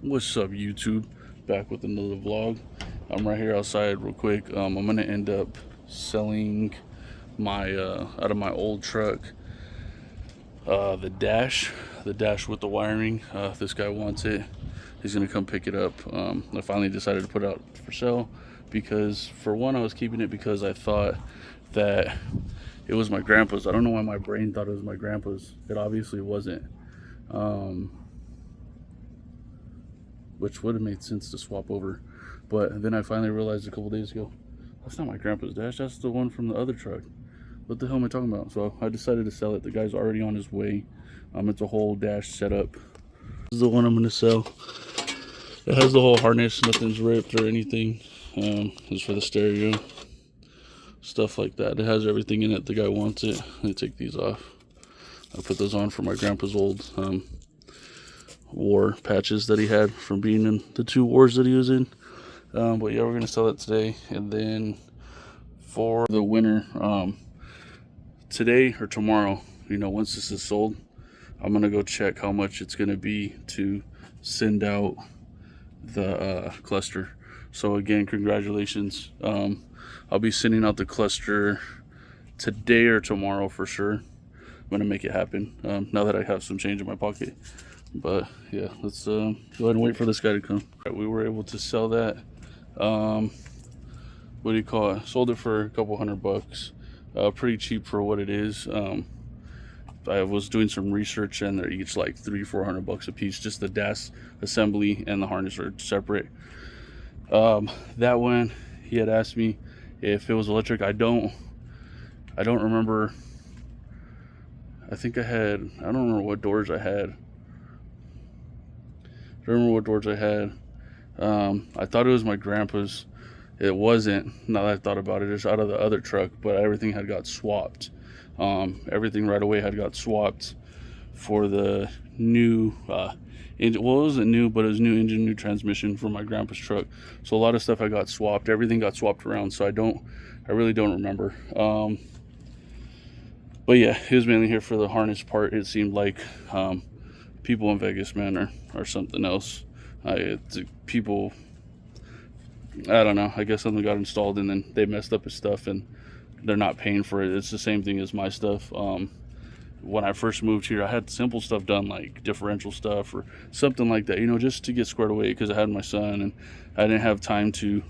What's up, YouTube? Back with another vlog. I'm right here outside real quick. I'm gonna end up selling my out of my old truck the dash with the wiring. This guy wants it. He's gonna come pick it up. I finally decided to put it out for sale because, for one, I was keeping it because I thought that it was my grandpa's. I don't know why my brain thought it was my grandpa's. It obviously wasn't. Which would have made sense to swap over. But then I finally realized a couple days ago, that's not my grandpa's dash, that's the one from the other truck. What the hell am I talking about? So I decided to sell it. The guy's already on his way. It's a whole dash setup. This is the one I'm gonna sell. It has the whole harness, nothing's ripped or anything. It's for the stereo, stuff like that. It has everything in it. The guy wants it. Let me take these off. I put those on for my grandpa's old war patches that he had from being in the 2 wars that he was in. But yeah, we're gonna sell it today. And then for the winter, today or tomorrow, once this is sold, I'm gonna go check how much it's gonna be to send out the cluster. So again, congratulations. I'll be sending out the cluster today or tomorrow for sure. I'm gonna make it happen now that I have some change in my pocket. But yeah, let's go ahead and wait for this guy to come. Right, we were able to sell that. What do you call it? Sold it for a couple $100. Pretty cheap for what it is. I was doing some research and they're each like $300-400 a piece. Just the dash assembly and the harness are separate. That one, he had asked me if it was electric. I don't remember. I think I don't remember what doors I had. I thought it was my grandpa's. It wasn't. Now that I thought about it, it's out of the other truck, but everything had got swapped. Everything right away had got swapped for the new engine. Well, it wasn't new, but it was new engine, new transmission for my grandpa's truck. So a lot of stuff I got swapped. Everything got swapped around, so I really don't remember. But yeah, he was mainly here for the harness part. It seemed like people in Vegas, man, are something else. People, I don't know, I guess something got installed and then they messed up his stuff and they're not paying for it. It's the same thing as my stuff. When I first moved here, I had simple stuff done, like differential stuff or something like that, just to get squared away, because I had my son and I didn't have time to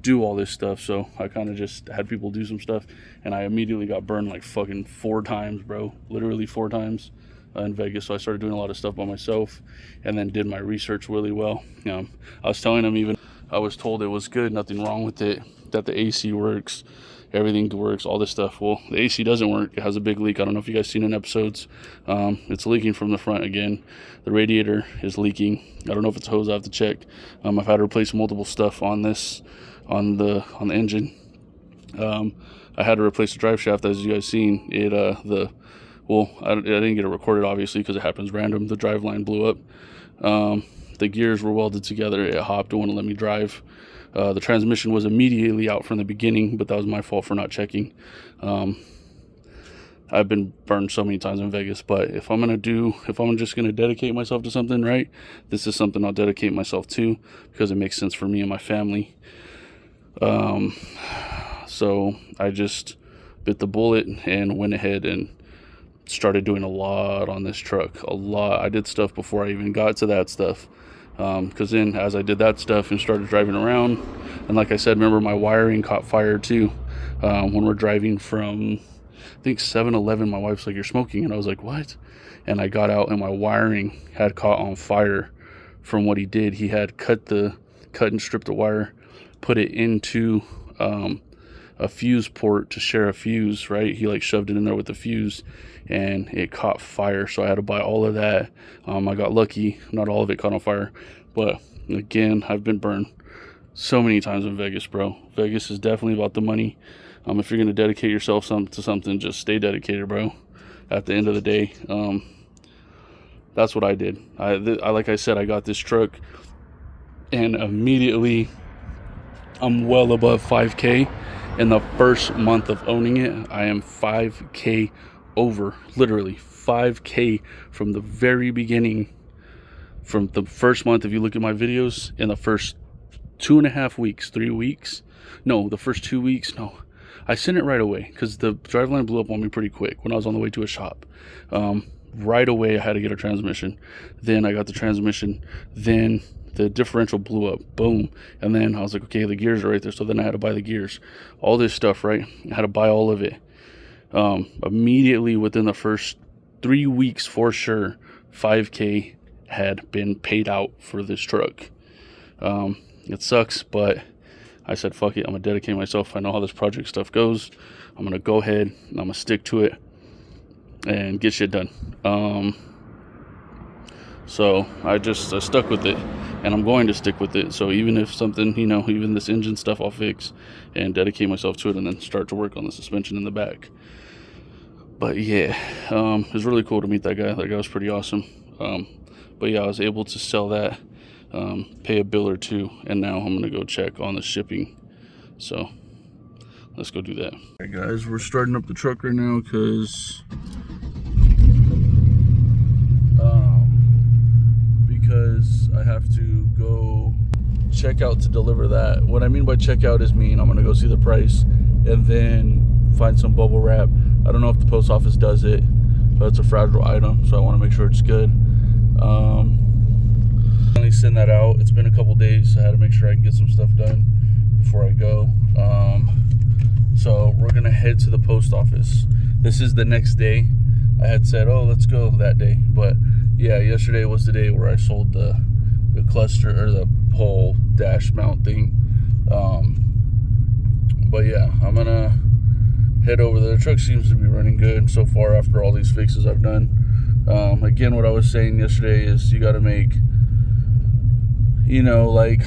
do all this stuff. So I kind of just had people do some stuff, and I immediately got burned like fucking 4 times, bro. Literally 4 times in Vegas. So I started doing a lot of stuff by myself and then did my research really well. I was telling them, even I was told it was good, nothing wrong with it, that the AC works, everything works, all this stuff. Well, the AC doesn't work. It has a big leak. I don't know if you guys seen in episodes. It's leaking from the front again. The radiator is leaking. I don't know if it's hose. I have to check. I've had to replace multiple stuff on this, on the engine. I had to replace the drive shaft, as you guys seen. I didn't get it recorded, obviously, because it happens random. The drive line blew up. The gears were welded together. It hopped. It wouldn't let me drive. The transmission was immediately out from the beginning, but that was my fault for not checking. I've been burned so many times in Vegas, but if I'm just gonna dedicate myself to something, right, this is something I'll dedicate myself to because it makes sense for me and my family. So I just bit the bullet and went ahead and started doing a lot on this truck. A lot. I did stuff before I even got to that stuff. Because then as I did that stuff and started driving around, and like I said, remember my wiring caught fire too. When we're driving from, I think 7-Eleven, my wife's like, "You're smoking," and I was like, "What?" And I got out and my wiring had caught on fire from what he did. He had cut and stripped the wire, put it into a fuse port to share a fuse, right? He like shoved it in there with the fuse and it caught fire. So I had to buy all of that. I got lucky. Not all of it caught on fire. But again, I've been burned so many times in Vegas, bro. Vegas is definitely about the money. If you're going to dedicate yourself to something, just stay dedicated, bro. At the end of the day, that's what I did. Like I said, I got this truck and immediately I'm well above 5K. In the first month of owning it, I am 5K over, literally 5K from the very beginning from the first month, if you look at my videos, in the first 2.5 weeks, 3 weeks, no, the first 2 weeks, no, I sent it right away because the driveline blew up on me pretty quick when I was on the way to a shop. Right away, I had to get a transmission. Then I got the transmission. Then the differential blew up. Boom. And then I was like, okay, the gears are right there. So then I had to buy the gears. All this stuff, right? I had to buy all of it. Immediately within the first 3 weeks, for sure, $5K had been paid out for this truck. It sucks, but I said, fuck it. I'm going to dedicate myself. I know how this project stuff goes. I'm going to go ahead and I'm going to stick to it and get shit done. So I stuck with it, and I'm going to stick with it. So even if something, even this engine stuff, I'll fix and dedicate myself to it, and then start to work on the suspension in the back. But yeah, it was really cool to meet that guy. That guy was pretty awesome. But yeah, I was able to sell that, pay a bill or two, and now I'm gonna go check on the shipping. So let's go do that. All right, guys, we're starting up the truck right now because I have to go check out to deliver that. What I mean by check out is I'm gonna go see the price and then find some bubble wrap. I don't know if the post office does it, but it's a fragile item, so I want to make sure it's good. Finally send that out. It's been a couple days, so I had to make sure I can get some stuff done before I go. So we're gonna head to the post office. This is the next day. I had said, oh, let's go that day, but yeah, yesterday was the day where I sold the cluster, or the whole dash mount thing. But yeah, I'm gonna head over there. The truck seems to be running good so far after all these fixes I've done. Again, what I was saying yesterday is you got to make, like,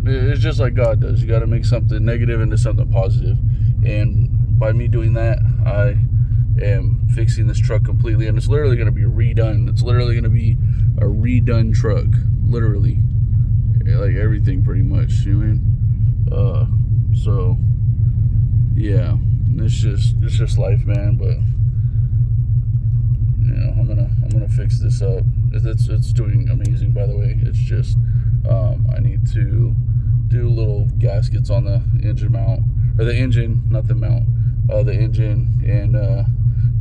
it's just like God does. You got to make something negative into something positive. And by me doing that, I am fixing this truck completely, and it's literally going to be redone. It's literally going to be a redone truck, literally, like everything pretty much. You know what I mean? So yeah, it's just life, man. But I'm gonna fix this up. It's doing amazing, by the way. It's just I need to do little gaskets on the engine mount, or the engine, not the mount, the engine, and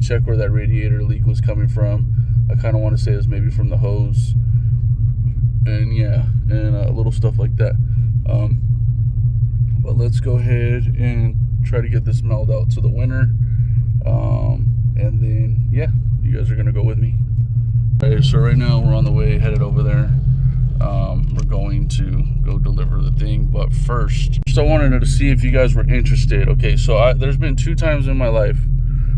check where that radiator leak was coming from. I kind of want to say it was maybe from the hose, and yeah, and little stuff like that. But let's go ahead and try to get this mailed out to the winner, and then yeah, you guys are gonna go with me. Okay, so right now we're on the way, headed over there. We're going to go deliver the thing, but first I wanted to see if you guys were interested. Okay, so there's been 2 times in my life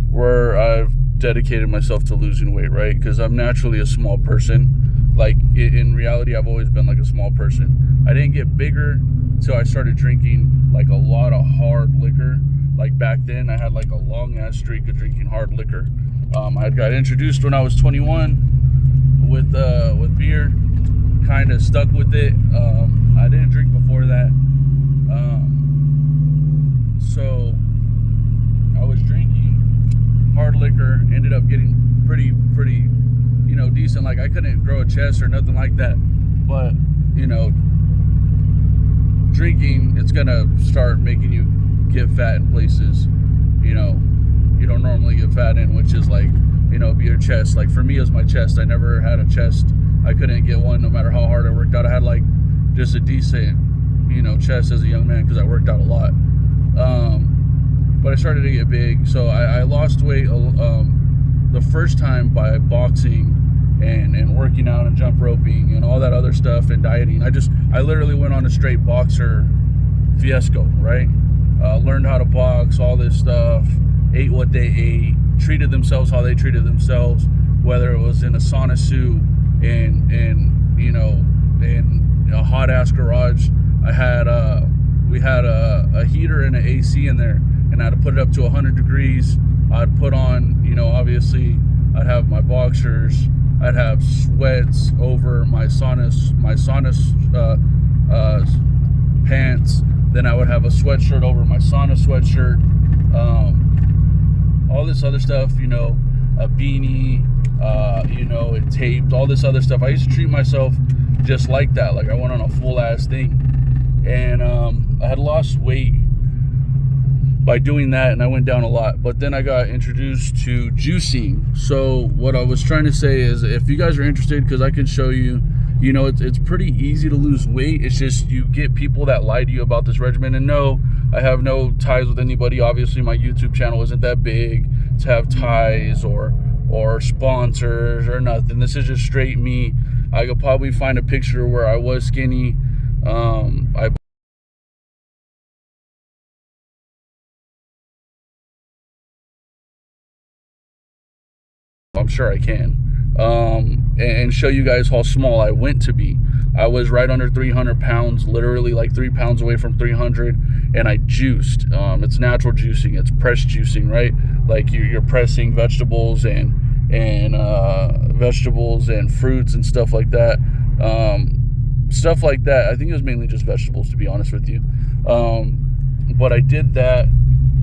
where I've dedicated myself to losing weight, right? Because I'm naturally a small person. Like, in reality, I've always been like a small person. I didn't get bigger until I started drinking like a lot of hard liquor. Like back then, I had like a long ass streak of drinking hard liquor. I got introduced when I was 21 with beer. Kind of stuck with it. I didn't drink before that. So I was drinking hard liquor. Ended up getting pretty, decent. Like, I couldn't grow a chest or nothing like that. But drinking, it's gonna start making you get fat in places you don't normally get fat in, which is like, be your chest. Like, for me, it was my chest. I never had a chest. I couldn't get one no matter how hard I worked out. I had like just a decent, chest as a young man because I worked out a lot. But I started to get big, so I lost weight the first time by boxing and working out and jump roping and all that other stuff and dieting. I literally went on a straight boxer fiasco, right? Learned how to box, all this stuff, ate what they ate, treated themselves how they treated themselves, whether it was in a sauna suit and in a hot ass garage. We had a heater and an AC in there, and I had to put it up to 100 degrees. I'd put on, obviously I'd have my boxers, I'd have sweats over my sauna pants, then I would have a sweatshirt over my sauna sweatshirt, all this other stuff, a beanie, you know, it taped, all this other stuff. I used to treat myself just like that. Like I went on a full ass thing, and I had lost weight by doing that, and I went down a lot. But then I got introduced to juicing. So what I was trying to say is, if you guys are interested, because I can show you, you know, it's pretty easy to lose weight. It's just you get people that lie to you about this regimen. And no, I have no ties with anybody. Obviously my YouTube channel isn't that big to have ties or sponsors or nothing. This is just straight me. I could probably find a picture where I was skinny. I'm sure I can, and show you guys how small I went to be. I was right under 300 pounds, literally like 3 pounds away from 300, and I juiced. It's natural juicing, it's press juicing, right? Like you're pressing vegetables and fruits and stuff like that. I think it was mainly just vegetables, to be honest with you. But I did that,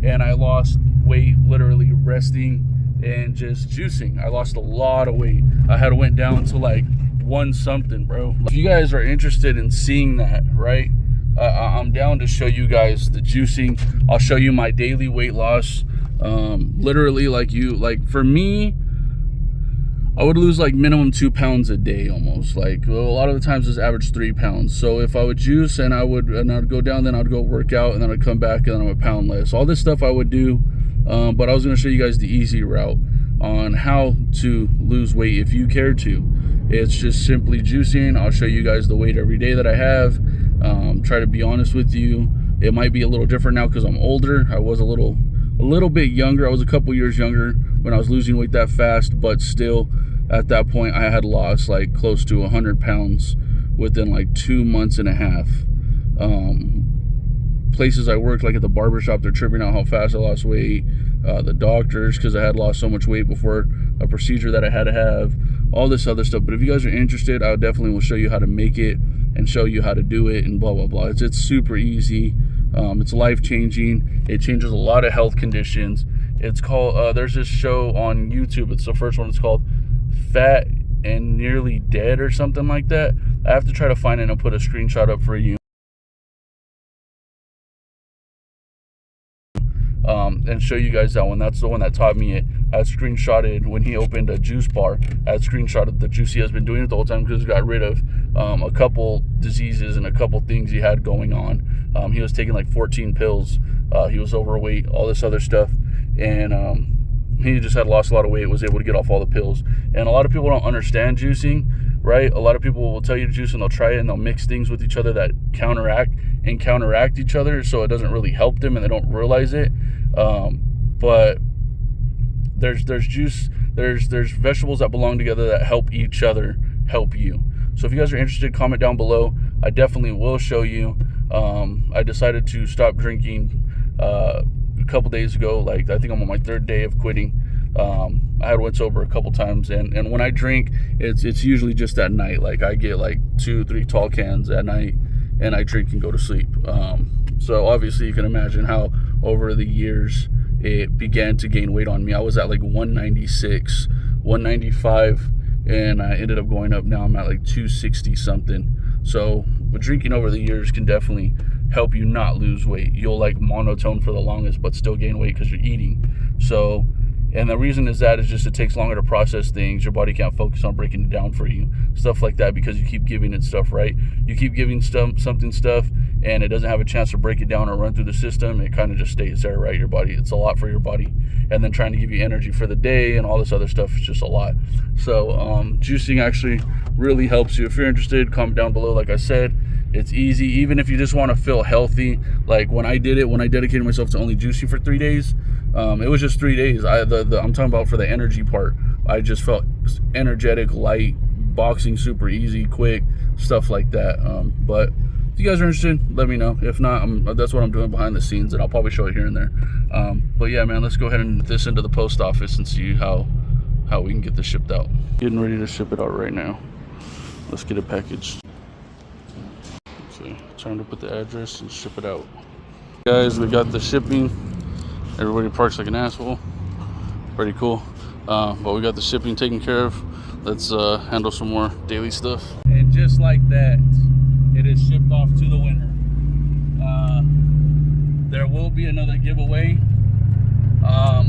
and I lost weight literally resting and just juicing. I lost a lot of weight. I had went down to like 1 something, bro. If you guys are interested in seeing that, right, I'm down to show you guys the juicing. I'll show you my daily weight loss. Literally, like for me, I would lose like minimum 2 pounds a day almost. Like, well, a lot of the times it's average 3 pounds. So if I would juice and I'd go down, then I'd go work out, and then I'd come back and then I'm a pound less. All this stuff I would do. But I was going to show you guys the easy route on how to lose weight if you care to. It's just simply juicing. I'll show you guys the weight every day that I have. Try to be honest with you. It might be a little different now because I'm older. I was a little bit younger. I was a couple years younger when I was losing weight that fast, but still at that point I had lost like close to 100 pounds within like 2 months and a half. Places I worked, like at the barbershop, they're tripping out how fast I lost weight. The doctors, because I had lost so much weight before a procedure that I had to have, all this other stuff. But if you guys are interested, I definitely will show you how to make it and show you how to do it and blah blah blah. It's super easy. It's life-changing. It changes a lot of health conditions. It's called there's this show on YouTube, it's the first one. It's called Fat and Nearly Dead or something like that. I have to try to find it and put a screenshot up for you, and show you guys that one. That's the one that taught me it. I had screenshotted when he opened a juice bar. I had screenshotted the juice he has been doing it the whole time, because he got rid of a couple diseases and a couple things he had going on. He was taking like 14 pills. He was overweight, all this other stuff, and he just had lost a lot of weight, was able to get off all the pills. And a lot of people don't understand juicing, right? A lot of people will tell you to juice and they'll try it and they'll mix things with each other that counteract each other, so it doesn't really help them and they don't realize it. But there's vegetables that belong together that help each other help you. So if you guys are interested, comment down below. I definitely will show you. I decided to stop drinking a couple days ago. Like, I think I'm on my 3rd day of quitting. I had went sober a couple times, and when I drink, it's usually just at night. Like, I get like 2-3 tall cans at night, and I drink and go to sleep. So obviously you can imagine how over the years it began to gain weight on me. I was at like 196, 195, and I ended up going up. Now I'm at like 260 something. So with drinking over the years can definitely help you not lose weight. You'll like monotone for the longest but still gain weight because you're eating. So, and the reason is just it takes longer to process things. Your body can't focus on breaking it down for you, stuff like that, because you keep giving it stuff, right? You keep giving something stuff and it doesn't have a chance to break it down or run through the system. It kind of just stays there, right? Your body, it's a lot for your body. And then trying to give you energy for the day and all this other stuff is just a lot. So juicing actually really helps you. If you're interested, comment down below. Like I said, it's easy. Even if you just want to feel healthy, like when I did it, when I dedicated myself to only juicing for 3 days, it was just 3 days. I'm talking about for the energy part. I just felt energetic, light, boxing super easy, quick, stuff like that. But if you guys are interested, let me know. If not, that's what I'm doing behind the scenes, and I'll probably show it here and there. But yeah, man, let's go ahead and get this into the post office and see how we can get this shipped out. Getting ready to ship it out right now. Let's get it packaged. Okay, time to put the address and ship it out. Guys, we got the shipping. Everybody parks like an asshole. Pretty cool. But we got the shipping taken care of. Let's handle some more daily stuff. And just like that, it is shipped off to the winner. There will be another giveaway,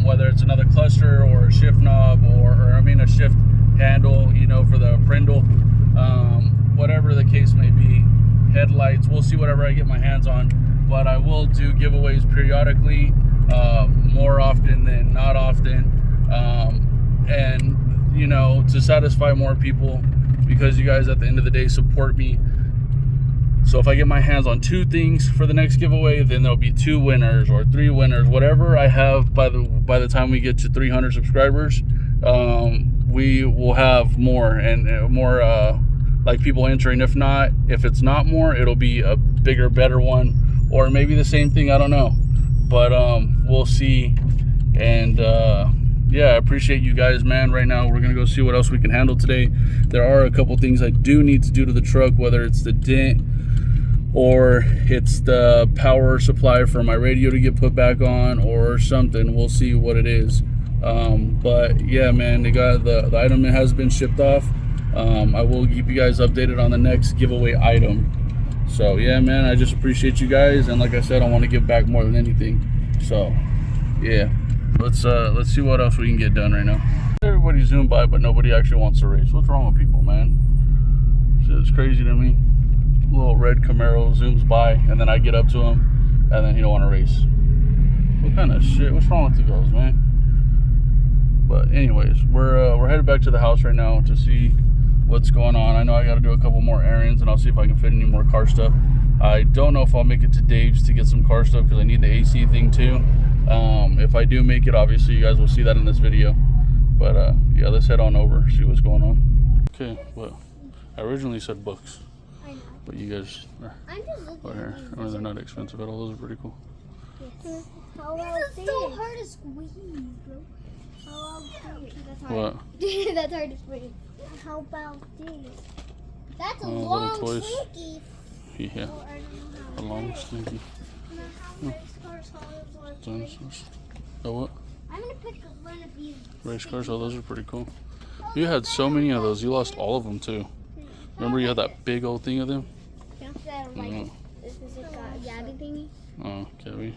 whether it's another cluster or a shift knob or I mean a shift handle, you know, for the Prindle, whatever the case may be. Headlights, we'll see whatever I get my hands on, but I will do giveaways periodically, more often than not often, and you know, to satisfy more people, because you guys at the end of the day support me. So if I get my hands on 2 things for the next giveaway, then there'll be 2 winners or 3 winners, whatever I have by the time we get to 300 subscribers. We will have more and more like people entering. If it's not more, it'll be a bigger, better one, or maybe the same thing, I don't know, but we'll see. And yeah, I appreciate you guys, man. Right now we're gonna go see what else we can handle today. There are a couple things I do need to do to the truck, whether it's the dent or it's the power supply for my radio to get put back on or something. We'll see what it is. But yeah, man, the item has been shipped off. I will keep you guys updated on the next giveaway item. So yeah, man, I just appreciate you guys, and like I said, I want to give back more than anything. So yeah, let's see what else we can get done right now. Everybody zoomed by, but nobody actually wants to race. What's wrong with people, man? It's crazy to me. Little red Camaro zooms by, and then I get up to him, and then he don't want to race. What kind of shit? What's wrong with you guys, man? But anyways, we're headed back to the house right now to see what's going on. I know I got to do a couple more errands, and I'll see if I can fit any more car stuff. I don't know if I'll make it to Dave's to get some car stuff, because I need the AC thing too. If I do make it, obviously you guys will see that in this video. But yeah, let's head on over, see what's going on. Okay, well, I originally said books, but you guys are over here. I mean, they're not expensive at all. Those are pretty cool. Yes. How about this? It's so hard to squeeze, bro. How about this? That's hard. What? That's hard to squeeze. How about this? That's a long slinky. Yeah, Oh, I don't know a how long slinky. Oh, what? I'm gonna pick one of these. Race cars? Oh, those are pretty cool. You had so many of those. You lost all of them too. Remember you had that big old thing of them? Yeah. Like, this is like a yabby thingy. Oh, Gabby.